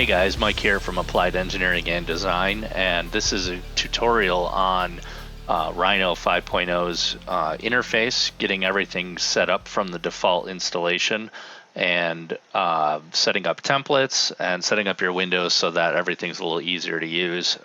Hey guys, Mike here from Applied Engineering and Design, and this is a tutorial on Rhino 5.0's interface, getting everything set up from the default installation, and setting up templates and setting up your windows so that everything's a little easier to use.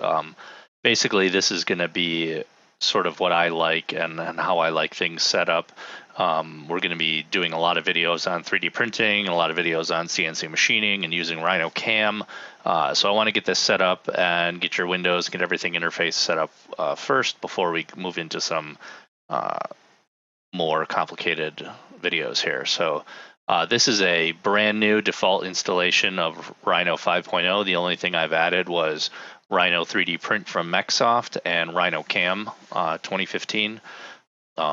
Basically, this is going to be sort of what I like and how I like things set up. We're going to be doing a lot of videos on 3D printing, a lot of videos on CNC machining, and using Rhino Cam. So I want to get this set up and get your windows, get everything interface set up first before we move into some more complicated videos here. So this is a brand new default installation of Rhino 5.0. The only thing I've added was Rhino 3D Print from Mexsoft and Rhino Cam 2015.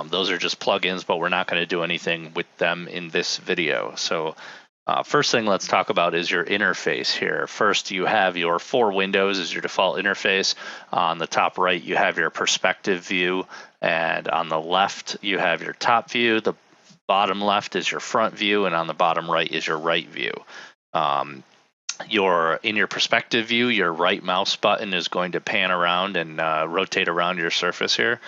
Those are just plugins, but we're not going to do anything with them in this video. So first thing let's talk about is your interface here. First, you have your 4 windows as your default interface. On the top right, you have your perspective view, and on the left, you have your top view. The bottom left is your front view, and on the bottom right is your right view. In your perspective view, your right mouse button is going to pan around and rotate around your surface here.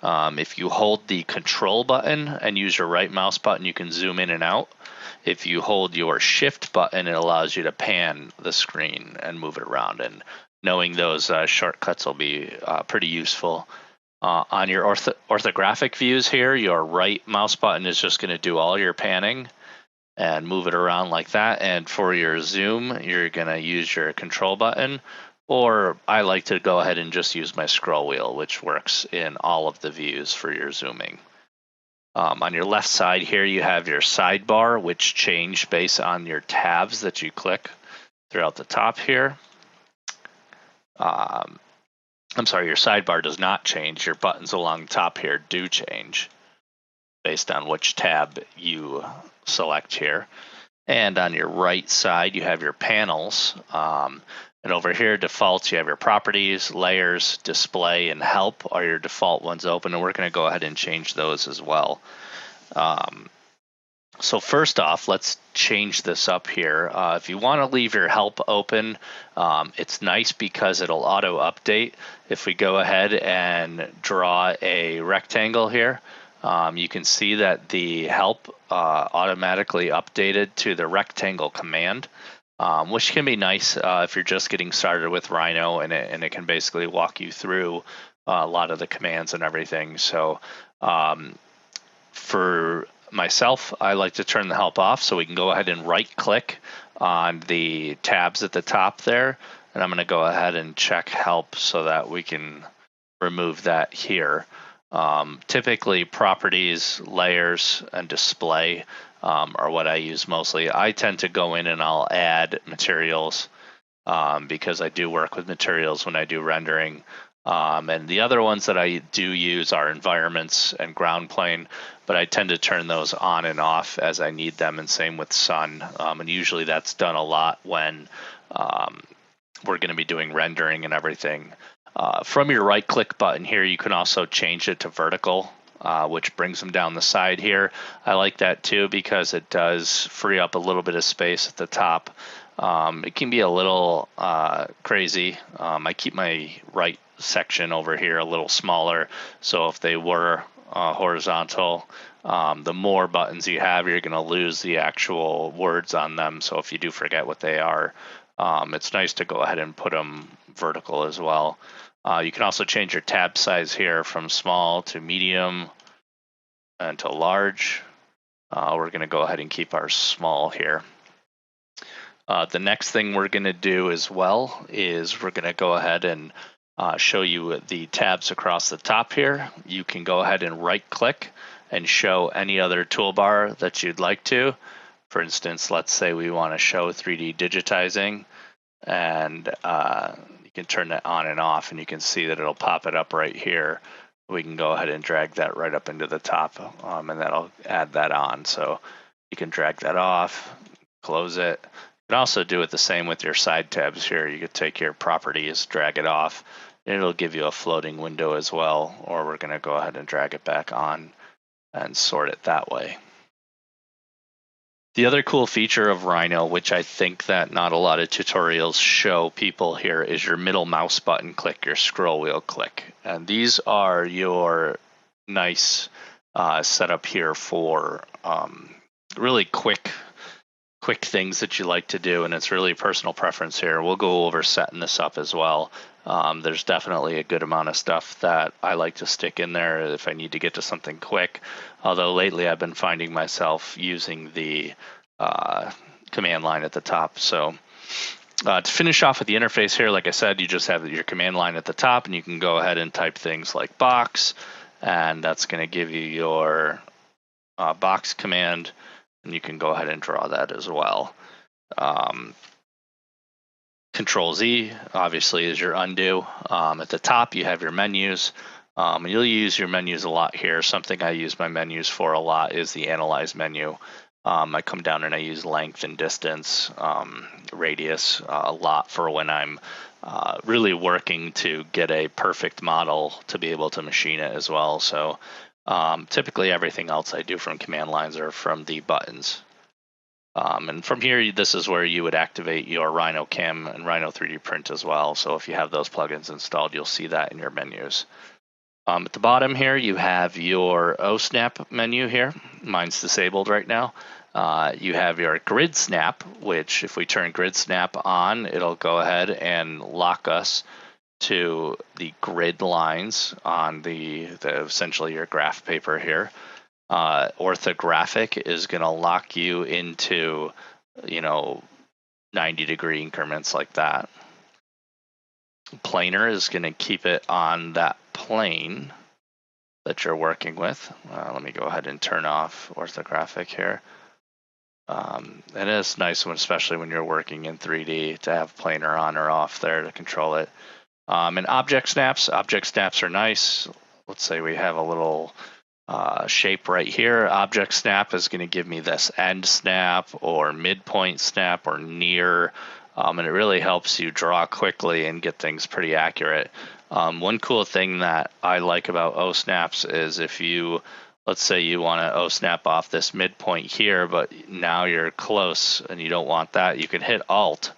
If you hold the control button and use your right mouse button, you can zoom in and out. If you hold your shift button, it allows you to pan the screen and move it around. And knowing those shortcuts will be pretty useful. On your orthographic views here, your right mouse button is just going to do all your panning and move it around like that. And for your zoom, you're going to use your control button. Or I like to go ahead and just use my scroll wheel, which works in all of the views for your zooming. On your left side here, you have your sidebar, which change based on your tabs that you click throughout the top here. I'm sorry, your sidebar does not change. Your buttons along the top here do change based on which tab you select here. And on your right side, you have your panels. And over here, defaults, you have your properties, layers, display, and help are your default ones open, and we're going to go ahead and change those as well. So first off, let's change this up here. If you want to leave your help open, it's nice because it'll auto update. If we go ahead and draw a rectangle here, you can see that the help automatically updated to the rectangle command. Which can be nice if you're just getting started with Rhino, and it can basically walk you through a lot of the commands and everything. So for myself, I like to turn the help off, so we can go ahead and right click on the tabs at the top there, and I'm going to go ahead and check help so that we can remove that here. Typically properties, layers, and display are what I use mostly. I tend to go in and I'll add materials because I do work with materials when I do rendering. And the other ones that I do use are environments and ground plane, but I tend to turn those on and off as I need them, and same with sun. And usually that's done a lot when we're going to be doing rendering and everything. From your right click button here, you can also change it to vertical, which brings them down the side here. I like that too because it does free up a little bit of space at the top. It can be a little crazy. I keep my right section over here a little smaller, so if they were horizontal, the more buttons you have, you're going to lose the actual words on them. So if you do forget what they are, it's nice to go ahead and put them vertical as well. You can also change your tab size here from small to medium and to large. We're going to go ahead and keep our small here. The next thing we're going to do as well is we're going to go ahead and show you the tabs across the top here. You can go ahead and right click and show any other toolbar that you'd like to. For instance, let's say we want to show 3D digitizing, and you can turn that on and off, and you can see that it'll pop it up right here. We can go ahead and drag that right up into the top, and that'll add that on. So you can drag that off, close it. You can also do it the same with your side tabs here. You could take your properties, drag it off, and it'll give you a floating window as well, or we're going to go ahead and drag it back on and sort it that way. The other cool feature of Rhino, which I think that not a lot of tutorials show people here, is your middle mouse button click, your scroll wheel click. And these are your nice setup here for really quick things that you like to do, and it's really personal preference here. We'll go over setting this up as well. There's definitely a good amount of stuff that I like to stick in there if I need to get to something quick. Although lately I've been finding myself using the command line at the top. So to finish off with the interface here, like I said, you just have your command line at the top, and you can go ahead and type things like box, and that's going to give you your box command, and you can go ahead and draw that as well. Control Z obviously is your undo. At the top you have your menus. You'll use your menus a lot here. Something I use my menus for a lot is the analyze menu. I come down and I use length and distance, radius a lot for when I'm really working to get a perfect model to be able to machine it as well. So typically everything else I do from command lines or from the buttons. And from here, this is where you would activate your Rhino Cam and Rhino 3D Print as well. So if you have those plugins installed, you'll see that in your menus. At the bottom here, you have your OSnap menu here. Mine's disabled right now. You have your Grid Snap, which if we turn Grid Snap on, it'll go ahead and lock us to the grid lines on the essentially your graph paper here. Orthographic is going to lock you into, 90-degree increments like that. Planar is going to keep it on that plane that you're working with. Let me go ahead and turn off orthographic here. It is nice, especially when you're working in 3D, to have planar on or off there to control it. And object snaps are nice. Let's say we have a little shape right here. Object snap is going to give me this end snap or midpoint snap or near, and it really helps you draw quickly and get things pretty accurate. One cool thing that I like about O-snaps is if you, let's say you want to O-snap off this midpoint here, but now you're close and you don't want that, you can hit Alt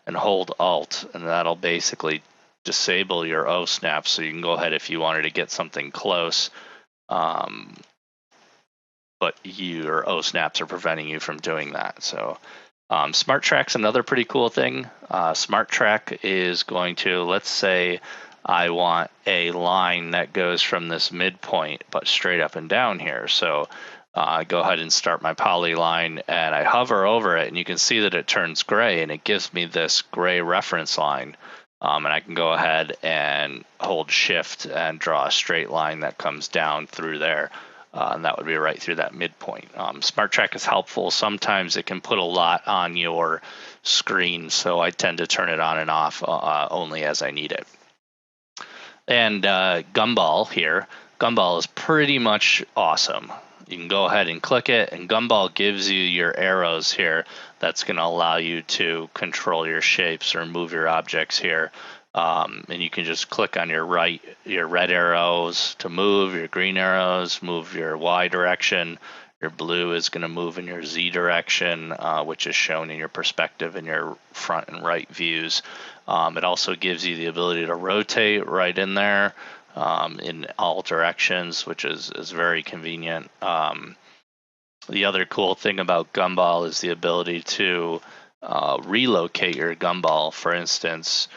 and hold Alt, and that'll basically disable your O-snap, so you can go ahead if you wanted to get something close, but your O-snaps are preventing you from doing that. So Smart Track's another pretty cool thing. Smart Track is going to, let's say I want a line that goes from this midpoint but straight up and down here. So I go ahead and start my poly line and I hover over it, and you can see that it turns gray and it gives me this gray reference line. And I can go ahead and hold shift and draw a straight line that comes down through there. And that would be right through that midpoint. Smart Track is helpful. Sometimes it can put a lot on your screen, so I tend to turn it on and off only as I need it. And Gumball here. Gumball is pretty much awesome. You can go ahead and click it, and Gumball gives you your arrows here. That's going to allow you to control your shapes or move your objects here. And you can just click on your red arrows to move, your green arrows, move your Y direction. Your blue is going to move in your Z direction, which is shown in your perspective in your front and right views. It also gives you the ability to rotate right in there in all directions, which is very convenient. The other cool thing about Gumball is the ability to relocate your Gumball. For instance,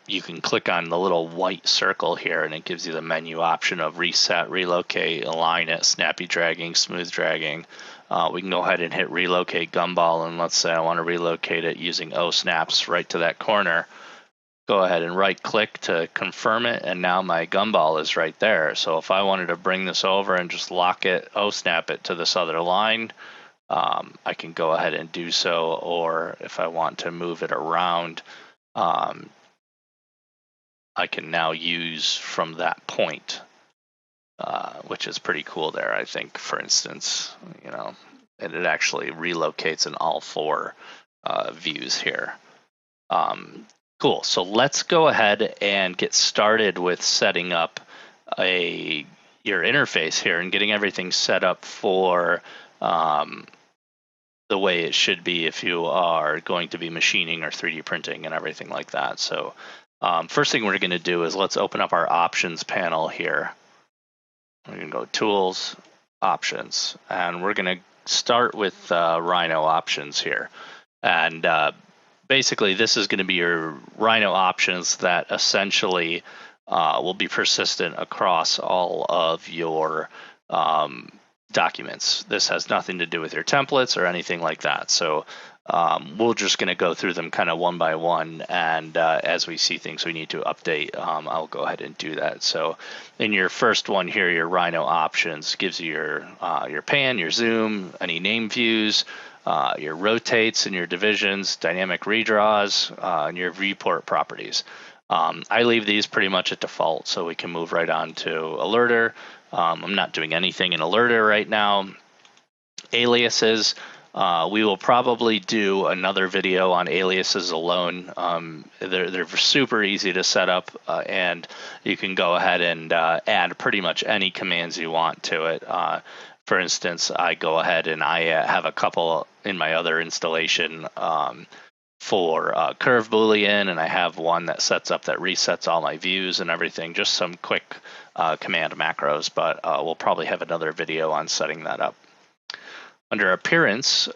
you can click on the little white circle here, and it gives you the menu option of reset, relocate, align it, snappy dragging, smooth dragging. We can go ahead and hit relocate Gumball, and let's say I want to relocate it using O-snaps right to that corner. Go ahead and right click to confirm it, and now my Gumball is right there. So if I wanted to bring this over and just lock it, O-snap it to this other line, I can go ahead and do so. Or if I want to move it around, I can now use from that point, which is pretty cool there, I think. For instance, and it actually relocates in all four views here. Cool. So let's go ahead and get started with setting up your interface here and getting everything set up for the way it should be if you are going to be machining or 3D printing and everything like that. So first thing we're going to do is let's open up our options panel here. We're going to go Tools, Options, and we're going to start with Rhino Options here. And basically, this is going to be your Rhino options that essentially will be persistent across all of your documents. This has nothing to do with your templates or anything like that. So we're just going to go through them kind of one by one, and as we see things we need to update, I'll go ahead and do that. So in your first one here, your Rhino options gives you your pan, your zoom, any name views, your rotates and your divisions, dynamic redraws, and your viewport properties. I leave these pretty much at default so we can move right on to Alerter. I'm not doing anything in Alerter right now. Aliases, we will probably do another video on aliases alone. They're super easy to set up, and you can go ahead and add pretty much any commands you want to it. For instance, I go ahead and I have a couple in my other installation for curve boolean, and I have one that sets up that resets all my views and everything, just some quick command macros, but we'll probably have another video on setting that up. Under appearance,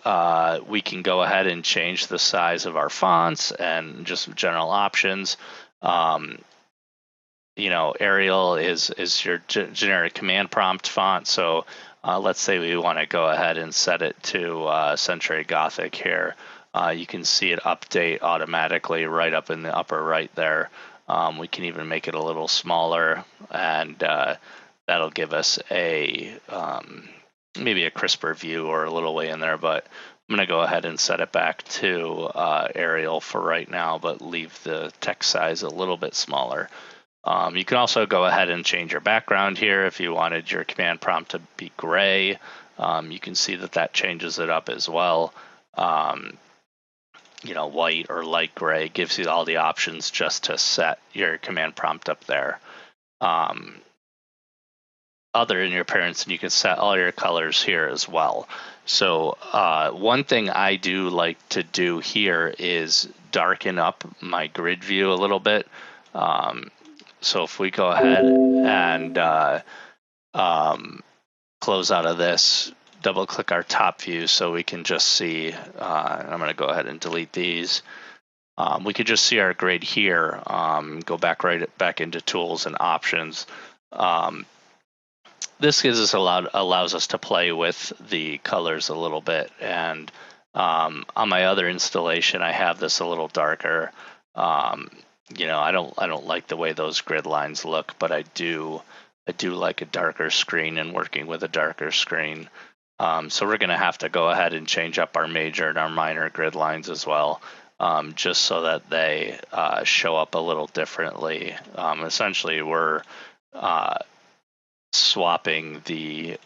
we can go ahead and change the size of our fonts and just some general options. Arial is your generic command prompt font, so let's say we want to go ahead and set it to Century Gothic here. You can see it update automatically right up in the upper right there. We can even make it a little smaller, and that'll give us a maybe a crisper view or a little way in there, but I'm going to go ahead and set it back to Arial for right now, but leave the text size a little bit smaller. You can also go ahead and change your background here if you wanted your command prompt to be gray. You can see that changes it up as well. White or light gray gives you all the options just to set your command prompt up there. Other in your appearance, and you can set all your colors here as well. So one thing I do like to do here is darken up my grid view a little bit. So if we go ahead and close out of this, double click our top view so we can just see, I'm going to go ahead and delete these. We could just see our grid here, go back into tools and options. This allows us to play with the colors a little bit, and on my other installation I have this a little darker. I don't like the way those grid lines look, but I do like a darker screen and working with a darker screen. So we're going to have to go ahead and change up our major and our minor grid lines as well, just so that they show up a little differently. Essentially, we're swapping the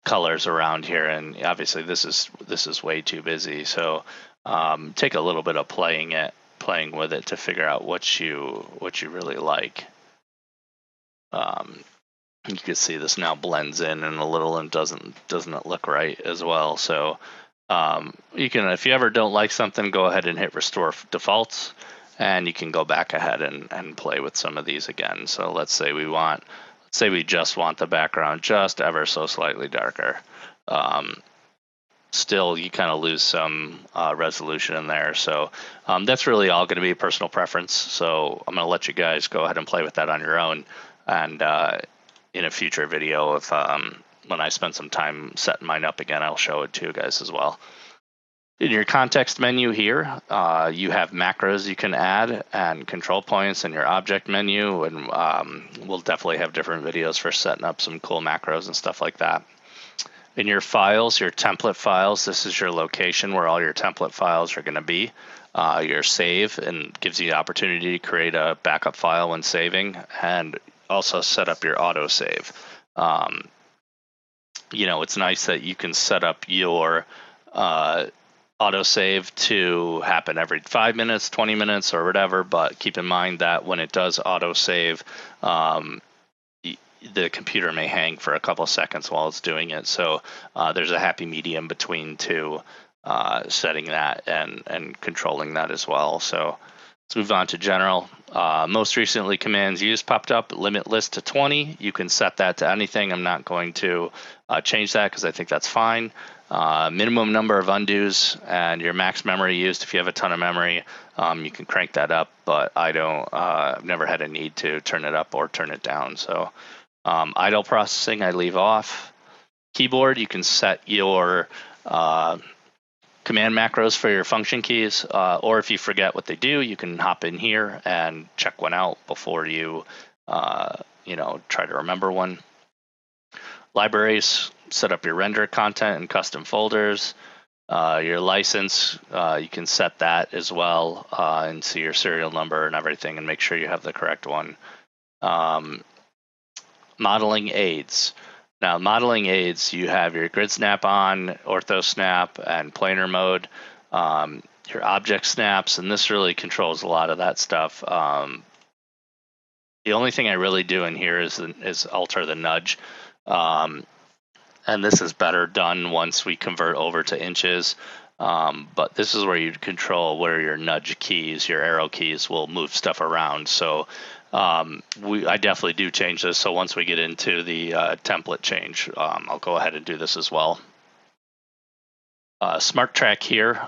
colors around here, and obviously this is way too busy. So take a little bit of playing with it to figure out what you really like. You can see this now blends in a little and doesn't look right as well. So you can, if you ever don't like something, go ahead and hit restore defaults, and you can go back ahead and play with some of these again. So let's say we just want the background just ever so slightly darker. Still, you kind of lose some resolution in there. So that's really all going to be personal preference. So I'm going to let you guys go ahead and play with that on your own. And in a future video, if when I spend some time setting mine up again, I'll show it to you guys as well. In your context menu here, you have macros you can add and control points in your object menu, and we'll definitely have different videos for setting up some cool macros and stuff like that. In your files, your template files, this is your location where all your template files are going to be. Your save, and gives you the opportunity to create a backup file when saving, and also set up your autosave. It's nice that you can set up your autosave to happen every 5 minutes, 20 minutes, or whatever, but keep in mind that when it does autosave, the computer may hang for a couple seconds while it's doing it. So there's a happy medium between two, setting that and controlling that as well. So let's move on to general. Most recently commands used popped up, limit list to 20. You can set that to anything. I'm not going to change that because I think that's fine. Minimum number of undos and your max memory used. If you have a ton of memory, you can crank that up, but I've never had a need to turn it up or turn it down. So idle processing, I leave off. Keyboard, you can set your command macros for your function keys, or if you forget what they do, you can hop in here and check one out before you, try to remember one. Libraries, set up your render content and custom folders. Your license, you can set that as well, and see your serial number and everything, and make sure you have the correct one. Modeling aids. Now, modeling aids, you have your grid snap on, ortho snap, and planar mode. Your object snaps, and this really controls a lot of that stuff. The only thing I really do in here is alter the nudge. And this is better done once we convert over to inches. But this is where you control where your nudge keys, your arrow keys will move stuff around. So I definitely do change this. So once we get into the template change, I'll go ahead and do this as well. Smart Track here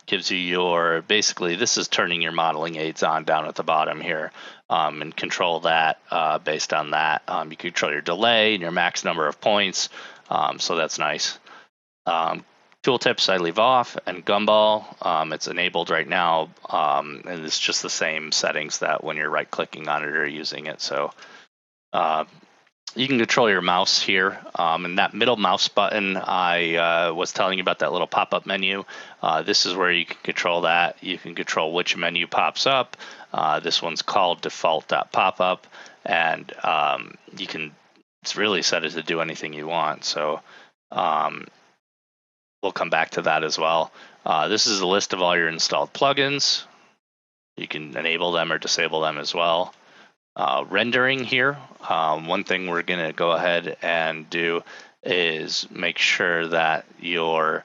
gives you basically this is turning your modeling aids on down at the bottom here, and control that based on that. You can control your delay and your max number of points, so that's nice. Tooltips I leave off, and Gumball, it's enabled right now, and it's just the same settings that when you're right clicking on it or using it. So you can control your mouse here, and that middle mouse button I was telling you about, that little pop-up menu. This is where you can control that. You can control which menu pops up. This one's called default.popup, and you can really set it to do anything you want. So we'll come back to that as well. This is a list of all your installed plugins. You can enable them or disable them as well. Rendering here, one thing we're going to go ahead and do is make sure that your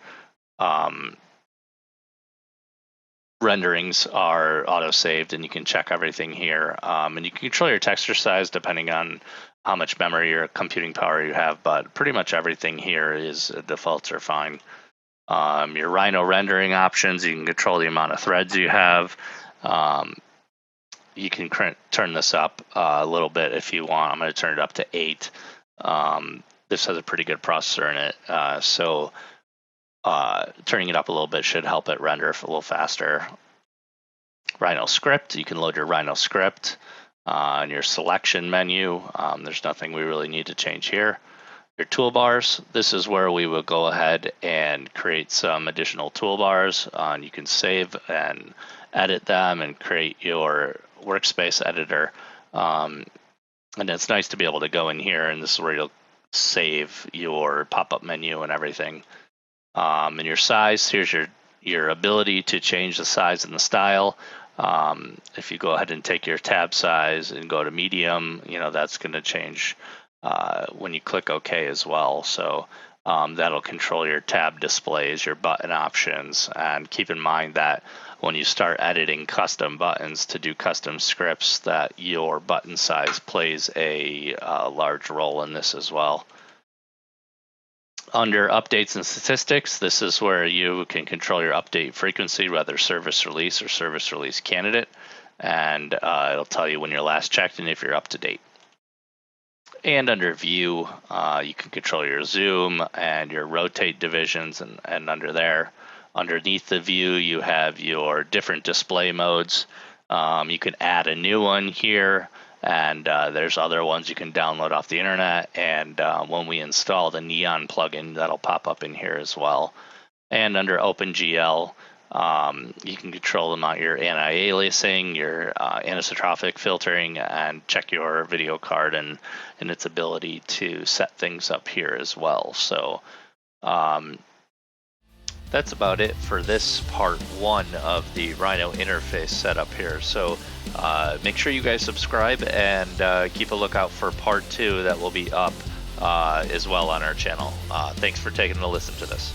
renderings are auto-saved, and you can check everything here. And you can control your texture size depending on how much memory or computing power you have, but pretty much everything here is defaults are fine. Your Rhino rendering options, you can control the amount of threads you have. You can turn this up a little bit if you want. I'm going to turn it up to 8. This has a pretty good processor in it, so turning it up a little bit should help it render a little faster. Rhino script, you can load your Rhino script in your selection menu. There's nothing we really need to change here. Your toolbars, this is where we will go ahead and create some additional toolbars. You can save and edit them and create your workspace editor. And it's nice to be able to go in here, and this is where you'll save your pop-up menu and everything. And your size, here's your ability to change the size and the style. If you go ahead and take your tab size and go to medium, that's going to change when you click OK as well. So that'll control your tab displays, your button options, and keep in mind that when you start editing custom buttons to do custom scripts, that your button size plays a large role in this as well. Under updates and statistics, this is where you can control your update frequency, whether service release or service release candidate, and it'll tell you when you're last checked and if you're up to date. And under view, you can control your zoom and your rotate divisions, and under there, underneath the view, you have your different display modes. You can add a new one here, and there's other ones you can download off the internet. And when we install the Neon plugin, that'll pop up in here as well. And under OpenGL, you can control them on your anti-aliasing, your anisotropic filtering, and check your video card and its ability to set things up here as well. So that's about it for this part 1 of the Rhino interface setup here. So make sure you guys subscribe and keep a lookout for part 2 that will be up as well on our channel. Thanks for taking a listen to this.